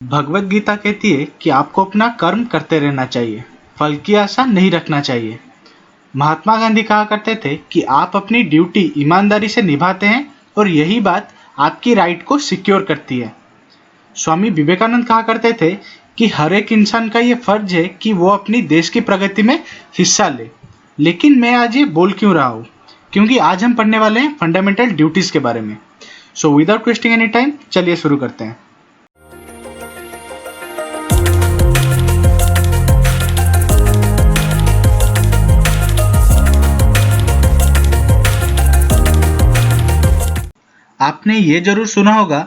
भगवत गीता कहती है कि आपको अपना कर्म करते रहना चाहिए, फल की आशा नहीं रखना चाहिए। महात्मा गांधी कहा करते थे कि आप अपनी ड्यूटी ईमानदारी से निभाते हैं और यही बात आपकी राइट को सिक्योर करती है। स्वामी विवेकानंद कहा करते थे कि हर एक इंसान का ये फर्ज है कि वो अपनी देश की प्रगति में हिस्सा ले। लेकिन मैं आज ये बोल क्यों रहा हूँ? क्योंकि आज हम पढ़ने वाले हैं फंडामेंटल ड्यूटीज के बारे में। So without wasting any time, चलिए शुरू करते हैं। आपने ये जरूर सुना होगा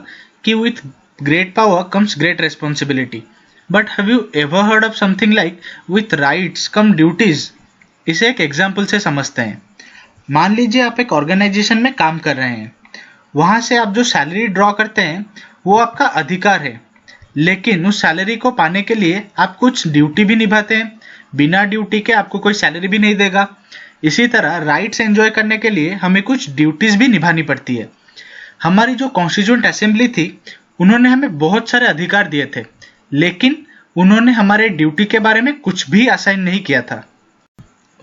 कि with great power comes great responsibility, but have you ever heard of something like with rights come duties? इसे एक एग्जाम्पल से समझते हैं। मान लीजिए आप एक ऑर्गेनाइजेशन में काम कर रहे हैं। वहाँ से आप जो सैलरी ड्रॉ करते हैं वो आपका अधिकार है, लेकिन उस सैलरी को पाने के लिए आप कुछ ड्यूटी भी निभाते हैं। बिना ड्यूटी के आपको कोई सैलरी भी नहीं देगा। इसी तरह राइट्स एंजॉय करने के लिए हमें कुछ ड्यूटीज भी निभानी पड़ती है। हमारी जो कॉन्स्टिट्यूएंट असेंबली थी, उन्होंने हमें बहुत सारे अधिकार दिए थे, लेकिन उन्होंने हमारे ड्यूटी के बारे में कुछ भी असाइन नहीं किया था।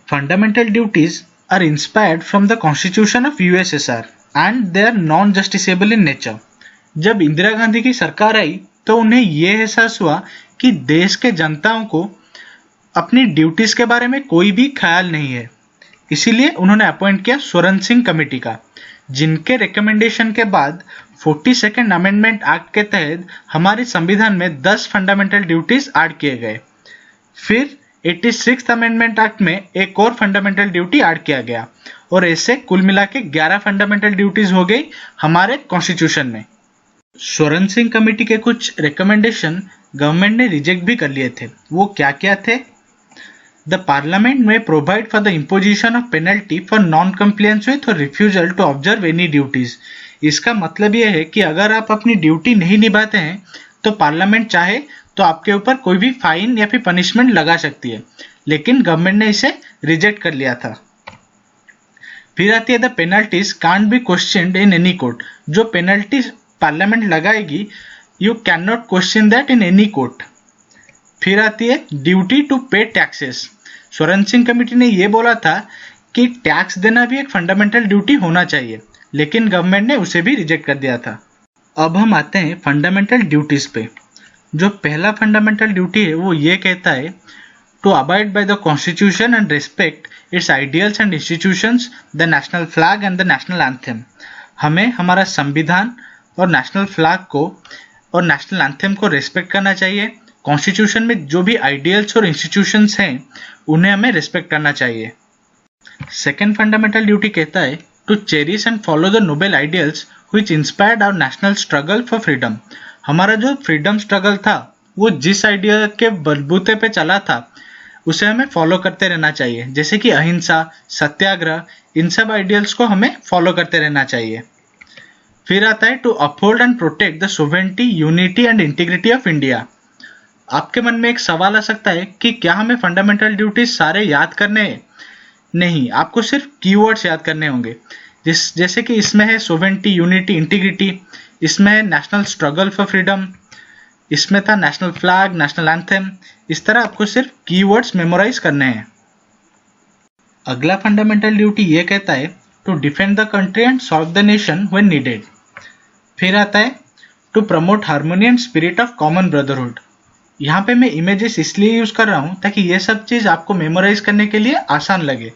Fundamental duties are inspired from the constitution of USSR and they are non justiciable in nature. जब इंदिरा गांधी की सरकार आई तो उन्हें यह एहसास हुआ कि देश के जनताओं को अपनी ड्यूटीज के बारे में कोई भी ख्याल नहीं है। इसीलिए उन्होंने अपॉइंट किया स्वरण सिंह कमेटी का, जिनके रिकमेंडेशन के बाद 42nd अमेंडमेंट एक्ट के तहत हमारे संविधान में 10 फंडामेंटल ड्यूटीज ऐड किए गए। फिर 86th अमेंडमेंट एक्ट में एक और फंडामेंटल ड्यूटी ऐड किया गया और ऐसे कुल मिला के 11 फंडामेंटल ड्यूटीज हो गई हमारे कॉन्स्टिट्यूशन में। स्वरण सिंह कमेटी के कुछ रिकमेंडेशन गवर्नमेंट ने रिजेक्ट भी कर लिए थे। वो क्या क्या थे? The Parliament may provide for the imposition of penalty for non-compliance with or refusal to observe any duties। इसका मतलब यह है कि अगर आप अपनी ड्यूटी नहीं निभाते हैं तो पार्लियामेंट चाहे तो आपके ऊपर कोई भी फाइन या फिर पनिशमेंट लगा सकती है, लेकिन गवर्नमेंट ने इसे रिजेक्ट कर लिया था। फिर आती है the penalties can't be questioned in any court. जो पेनल्टी पार्लियामेंट लगाएगी, you can not question that in any court. फिर आती है ड्यूटी टू पे टैक्सेस। स्वरण सिंह कमेटी ने यह बोला था कि टैक्स देना भी एक फंडामेंटल ड्यूटी होना चाहिए, लेकिन गवर्नमेंट ने उसे भी रिजेक्ट कर दिया था। अब हम आते हैं फंडामेंटल ड्यूटीज पे। जो पहला फंडामेंटल ड्यूटी है वो ये कहता है to abide by the constitution and respect its ideals and institutions, the national flag and the national anthem. हमें हमारा संविधान और नेशनल फ्लैग को और नेशनल एंथम को रिस्पेक्ट करना चाहिए। कॉन्स्टिट्यूशन में जो भी आइडियल्स और इंस्टीट्यूशंस हैं उन्हें हमें रिस्पेक्ट करना चाहिए। सेकेंड फंडामेंटल ड्यूटी कहता है to cherish and follow the noble ideals which inspired our national struggle for freedom. हमारा जो फ्रीडम स्ट्रगल था वो जिस आइडिया के बलबूते पे चला था उसे हमें फॉलो करते रहना चाहिए, जैसे कि अहिंसा, सत्याग्रह, इन सब आइडियल्स को हमें फॉलो करते रहना चाहिए। फिर आता है to uphold and protect the sovereignty, unity and integrity of India. आपके मन में एक सवाल आ सकता है कि क्या हमें फंडामेंटल ड्यूटीज सारे याद करने हैं? नहीं, आपको सिर्फ कीवर्ड्स याद करने होंगे। जैसे कि इसमें है सोवेरेनिटी, यूनिटी, इंटीग्रिटी, इसमें है नेशनल स्ट्रगल फॉर फ्रीडम, इसमें था नेशनल फ्लैग, नेशनल एंथम। इस तरह आपको सिर्फ कीवर्ड्स मेमोराइज करने हैं। अगला फंडामेंटल ड्यूटी ये कहता है to defend the country and serve the nation when needed. फिर आता है to promote harmony and spirit of common brotherhood. यहाँ पे मैं इमेजेस इसलिए यूज कर रहा हूँ ताकि ये सब चीज आपको मेमोराइज करने के लिए आसान लगे।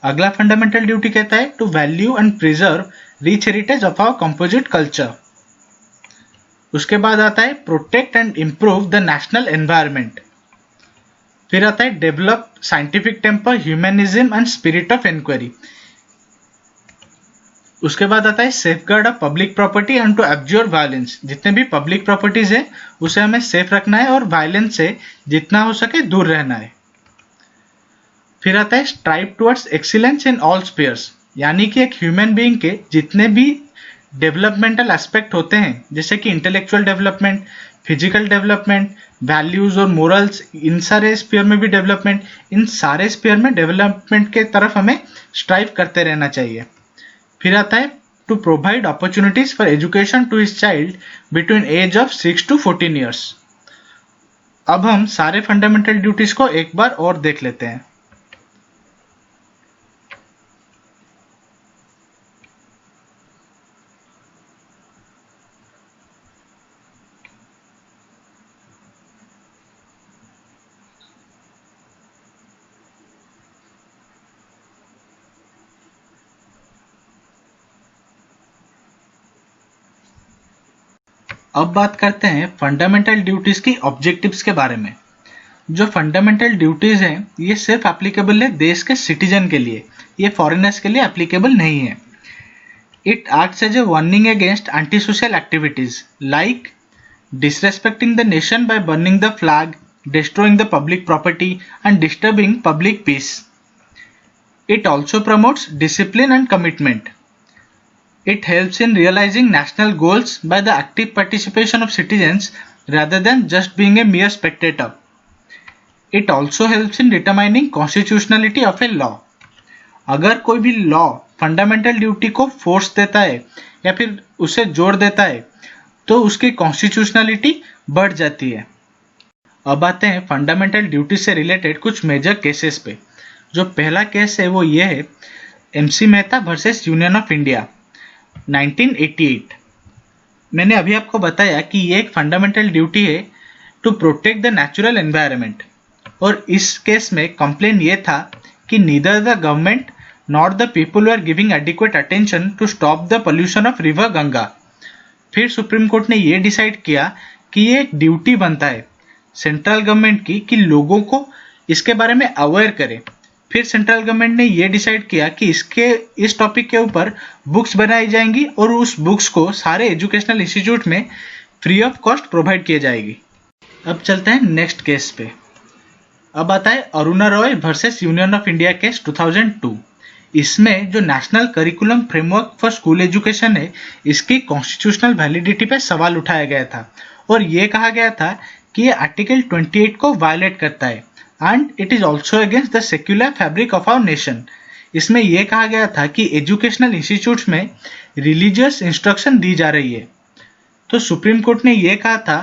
अगला फंडामेंटल ड्यूटी कहता है to value and preserve rich heritage of our composite culture. उसके बाद आता है protect and improve the national environment. फिर आता है develop scientific temper, humanism and spirit of inquiry. उसके बाद आता है safeguard of public property and to abjure violence. जितने भी पब्लिक प्रॉपर्टीज है उसे हमें सेफ रखना है और वायलेंस से जितना हो सके दूर रहना है। फिर आता है strive towards excellence in all spheres, यानी कि एक ह्यूमन बीइंग के जितने भी डेवलपमेंटल एस्पेक्ट होते हैं, जैसे कि intellectual development, physical development, values और मोरल्स, इन सारे स्फीयर में भी डेवलपमेंट, इन सारे स्फीयर में डेवलपमेंट के तरफ हमें स्ट्राइव करते रहना चाहिए। फिर आता है to provide opportunities for education to his child between age of 6 to 14 years. अब हम सारे फंडामेंटल ड्यूटीज को एक बार और देख लेते हैं. अब बात करते हैं फंडामेंटल ड्यूटीज की ऑब्जेक्टिव्स के बारे में. जो फंडामेंटल ड्यूटीज हैं ये सिर्फ एप्लीकेबल है देश के सिटीजन के लिए, ये फॉरेनर्स के लिए एप्लीकेबल नहीं है. It acts as a warning against anti social activities like disrespecting the nation by burning the flag, destroying the public property and disturbing public peace. It also promotes discipline and commitment. It helps in realizing national goals by the active participation of citizens rather than just being a mere spectator. It also helps in determining constitutionality of a law. अगर कोई भी law fundamental duty को force देता है या फिर उसे जोड़ देता है तो उसकी कॉन्स्टिट्यूशनलिटी बढ़ जाती है. अब आते हैं फंडामेंटल ड्यूटी से रिलेटेड कुछ मेजर केसेस पे. जो पहला केस है वो ये है MC Mehta versus union of India 1988. मैंने अभी आपको बताया कि ये एक फंडामेंटल ड्यूटी है to protect the natural environment, और इस केस में कंप्लेन ये था कि neither the government not the people are giving adequate attention to stop the pollution of river Ganga. फिर सुप्रीम कोर्ट ने ये डिसाइड किया कि ये एक ड्यूटी बनता है सेंट्रल गवर्नमेंट की कि लोगों को इसके बारे में अवेयर करे. फिर सेंट्रल गवर्नमेंट ने ये डिसाइड किया कि इस टॉपिक के ऊपर बुक्स बनाई जाएंगी और उस बुक्स को सारे एजुकेशनल इंस्टीट्यूट में फ्री ऑफ कॉस्ट प्रोवाइड किए जाएगी. अब चलते हैं नेक्स्ट केस पे. अब आता है Aruna Roy versus union of India case 2002. इसमें जो national curriculum framework for school education है इसकी कॉन्स्टिट्यूशनल वैलिडिटी पे सवाल उठाया गया था और ये कहा गया था कि ये आर्टिकल 28 को वायलेट करता है and it is also against the secular fabric of our nation. इसमें यह कहा गया था कि एजुकेशनल इंस्टीट्यूट्स में रिलीजियस इंस्ट्रक्शन दी जा रही है. तो सुप्रीम कोर्ट ने यह कहा था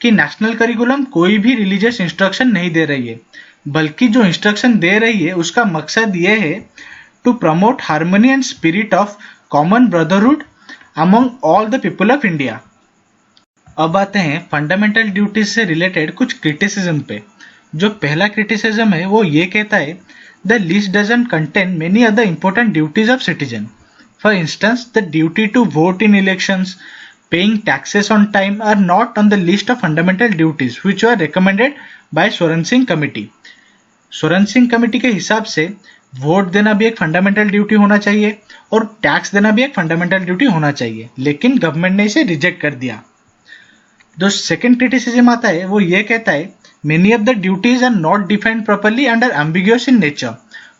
कि नेशनल करिकुलम कोई भी रिलीजियस इंस्ट्रक्शन नहीं दे रही है, बल्कि जो इंस्ट्रक्शन दे रही है उसका मकसद यह है to promote harmony and spirit of common brotherhood among all the people of India. अब आते हैं फंडामेंटल ड्यूटीज से रिलेटेड कुछ क्रिटिसिज्म पे. जो पहला क्रिटिसिज्म है वो ये कहता है the list doesn't contain many other important duties of citizen. For instance the duty to vote in elections, paying taxes on time are not on the list of fundamental duties which are recommended bye Swaran Singh committee. Swaran Singh committee के हिसाब से vote देना भी एक fundamental duty होना चाहिए और tax देना भी एक फंडामेंटल ड्यूटी होना चाहिए, लेकिन गवर्नमेंट ने इसे रिजेक्ट कर दिया. जो सेकंड क्रिटिसिज्म आता है वो ये कहता है many of the duties are not defined properly and are ambiguous in nature.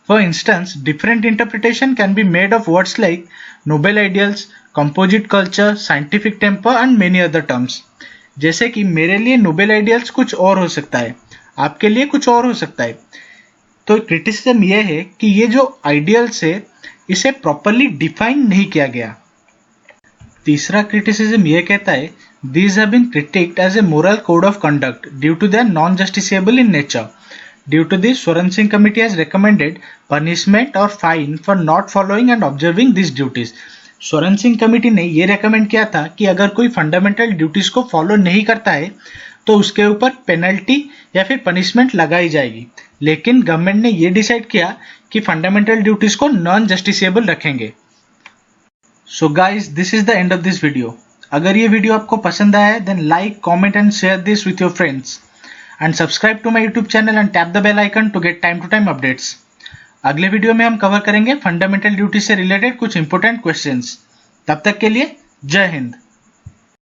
For instance, different interpretation can be made of words like noble ideals, composite culture, scientific temper and many other terms. जैसे कि मेरे लिए Nobel ideals कुछ और हो सकता है, आपके लिए कुछ और हो सकता है. तो क्रिटिसिज्म यह है कि ये जो आइडियल्स है इसे प्रॉपरली डिफाइन नहीं किया गया. तीसरा क्रिटिसिज्म यह कहता है these have been critiqued as a moral code of conduct due to their non-justiciable in nature. Due to this, Swaran Singh Committee has recommended punishment or fine for not following and observing these duties. Swaran Singh committee ने ये recommend किया था कि अगर कोई fundamental duties को follow नहीं करता है तो उसके ऊपर पेनल्टी या फिर पनिशमेंट लगाई जाएगी, लेकिन गवर्नमेंट ने ये डिसाइड किया कि फंडामेंटल ड्यूटीज को नॉन जस्टिसेबल रखेंगे. So guys, this is the end of this video. अगर ये वीडियो आपको पसंद आया है then like, comment and share this with your friends and subscribe to my YouTube channel and tap the bell icon to get time to time updates. अगले video में हम cover करेंगे फंडामेंटल ड्यूटी से related कुछ important questions. तब तक के लिए जय हिंद.